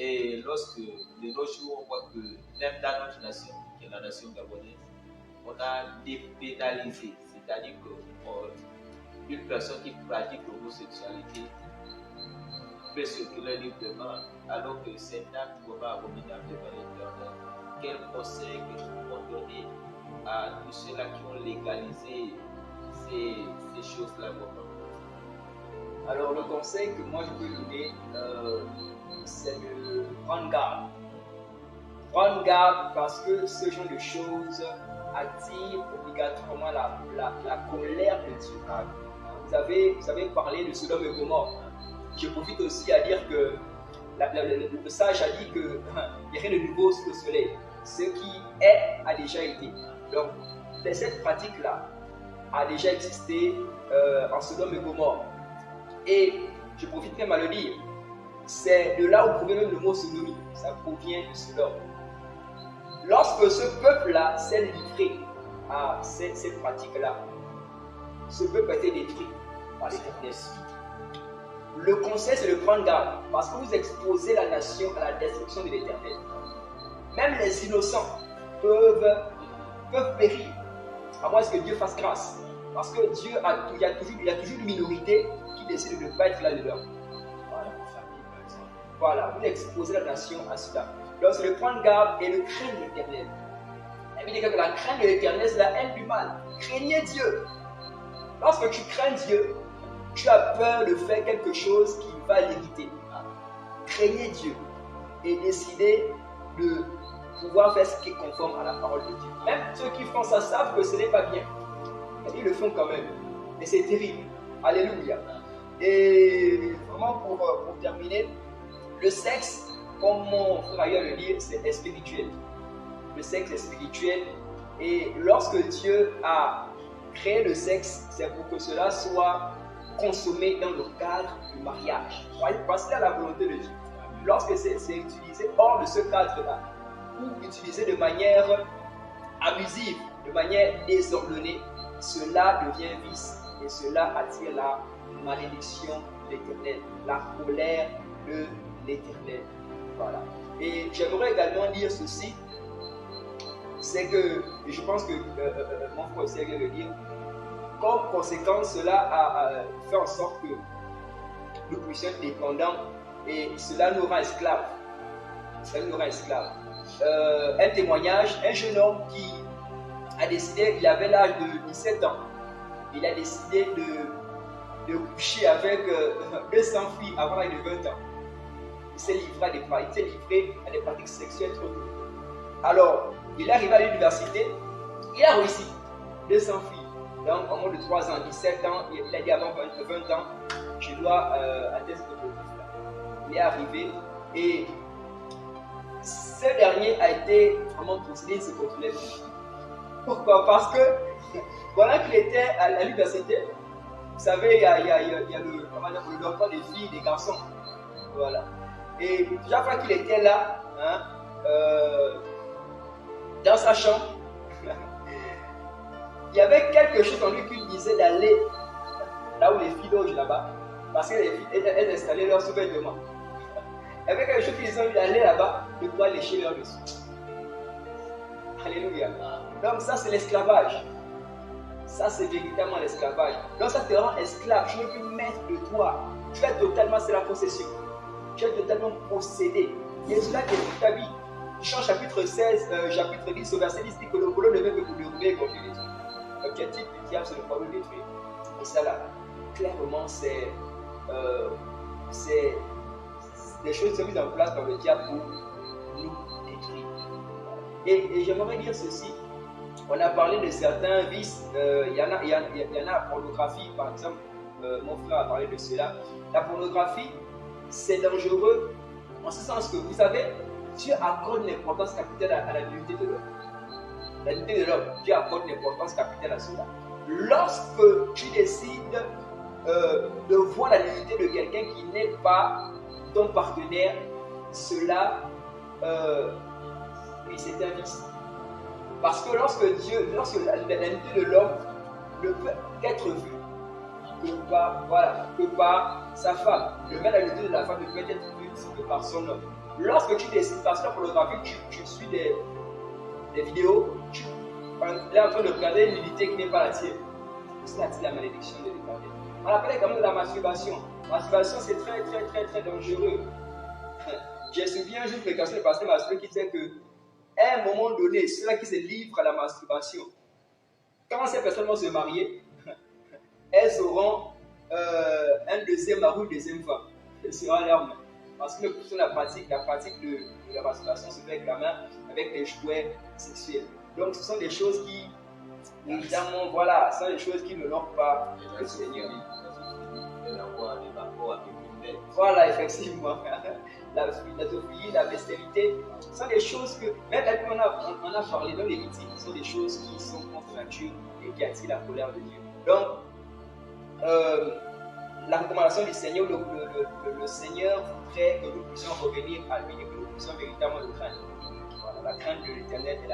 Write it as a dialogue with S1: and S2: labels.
S1: Et lorsque de nos jours, on voit que même dans notre nation, qui est la nation gabonaise, on a dépénalisé, c'est-à-dire qu'une personne qui pratique l'homosexualité peut circuler librement, alors que c'est un acte vraiment abominable devant l'Éternel. Quel conseil que nous pouvons donner à tous ceux-là qui ont légalisé ces choses-là vraiment?
S2: Alors le conseil que moi je peux donner, c'est de prendre garde. Prendre garde parce que ce genre de choses attire obligatoirement la colère de Dieu. Vous avez parlé de Sodome et Gomorrhe. Je profite aussi à dire que le sage a dit qu'il n'y a rien de nouveau sous le soleil. Ce qui est a déjà été. Donc cette pratique-là a déjà existé en Sodome et Gomorrhe. Et je profite même à le dire, c'est de là où provient même le mot sodomie. Ça provient de Sodome. Lorsque ce peuple-là s'est livré à cette pratique-là, ce peuple a été détruit par l'Éternel. Le conseil, c'est de prendre garde, parce que vous exposez la nation à la destruction de l'Éternel. Même les innocents peuvent périr, à moins que Dieu fasse grâce. Parce que Dieu il y a toujours une minorité qui décide de ne pas être là-dedans. Voilà, vous exposez la nation à cela. Donc c'est de prendre garde et de craindre l'Éternel. La Bible dit que la crainte de l'Éternel, c'est la haine du mal. Craignez Dieu. Lorsque tu crains Dieu, tu as peur de faire quelque chose qui va l'irriter. Craignez Dieu et décidez de pouvoir faire ce qui est conforme à la parole de Dieu. Même ceux qui font ça savent que ce n'est pas bien. Ils le font quand même. Et c'est terrible. Alléluia. Et vraiment pour terminer, le sexe, comme mon frère ailleurs le dit, c'est spirituel. Le sexe est spirituel. Et lorsque Dieu a créé le sexe, c'est pour que cela soit consommé dans le cadre du mariage. Parce que c'est la volonté de Dieu. Lorsque c'est utilisé hors de ce cadre-là, ou utilisé de manière abusive, de manière désordonnée, cela devient vice et cela attire la malédiction de l'Éternel, la colère de l'Éternel. Voilà. Et j'aimerais également dire ceci, c'est que, et je pense que mon frère aussi vient de le dire, comme conséquence, cela a fait en sorte que nous puissions être dépendants et cela nous rend esclaves. Cela nous rend esclaves. Un témoignage, un jeune homme qui a décidé, il avait l'âge de 17 ans, il a décidé de coucher avec 200 filles avant l'âge de 20 ans. Il s'est livré à des pratiques sexuelles trop tôt. Alors, il est arrivé à l'université, il a réussi 200 filles. Donc, en moins de 3 ans, 17 ans, il a dit avant 20 ans, je dois atteindre ce objectif-là. Il est arrivé et ce dernier a été vraiment poussé, il se contrôlait. Pourquoi? Parce que voilà qu'il était à l'université, vous savez, il y a le docteur des filles et des garçons. Voilà. Et chaque fois qu'il était là, dans sa chambre, il y avait quelque chose en lui qui lui disait d'aller là où les filles logent là-bas, parce que les filles, elles installaient leurs sous-vêtements. Il y avait quelque chose qui disait d'aller là-bas, de pouvoir lécher leur dessous. Alléluia. Donc ça c'est l'esclavage. Ça c'est véritablement l'esclavage. Donc ça te rend esclave. Tu n'es plus maître de toi. Tu es totalement, c'est la possession. Tu es totalement possédé. Et cela détruit ta vie. Jean chapitre 16, chapitre 10, au verset 10 dit que le voleur ne veut que vous le rouler comme il détruit. L'objectif du diable c'est de pouvoir le détruire. Et ça là, clairement c'est des choses qui sont mises en place par le diable pour nous détruire. Et j'aimerais dire ceci. On a parlé de certains vices. Il y en a la pornographie, par exemple. Mon frère a parlé de cela. La pornographie, c'est dangereux en ce sens que, vous savez, Dieu accorde une importance capitale à la dignité de l'homme. La dignité de l'homme, Dieu accorde une importance capitale à cela. Lorsque tu décides de voir la dignité de quelqu'un qui n'est pas ton partenaire, cela, oui, c'est un vice. Parce que lorsque la dignité de l'homme ne peut qu'être vue que par sa femme. Le maître d'adultère de la femme ne peut être vu que par son homme. Lorsque tu décides, parce que la pornographie, tu suis des vidéos, tu es en train de regarder une nudité qui n'est pas la tienne. C'est la malédiction de l'Éternel. On appelle également de la masturbation. Masturbation, c'est très, très, très, très dangereux. J'ai suivi un jour fréquentation de pasteur Master qui disait qu'à un moment donné, ceux-là qui se livrent à la masturbation, quand ces personnes vont se marier, elles auront un deuxième mari ou une deuxième femme. Ce sera leur main. Parce que la pratique de la masturbation se fait avec la main, avec des jouets sexuels. Donc ce sont des choses qui, évidemment, voilà, ce sont des choses qui ne l'ont pas le Seigneur. Voilà, effectivement. La zoophilie, la bestialité, ce sont des choses que, même on a parlé dans Lévitique, ce sont des choses qui sont contre nature et qui attirent la colère de Dieu. Donc, la recommandation du Seigneur, le Seigneur voudrait que nous puissions revenir à lui et que nous puissions véritablement le craindre. Voilà, la crainte de l'Éternel est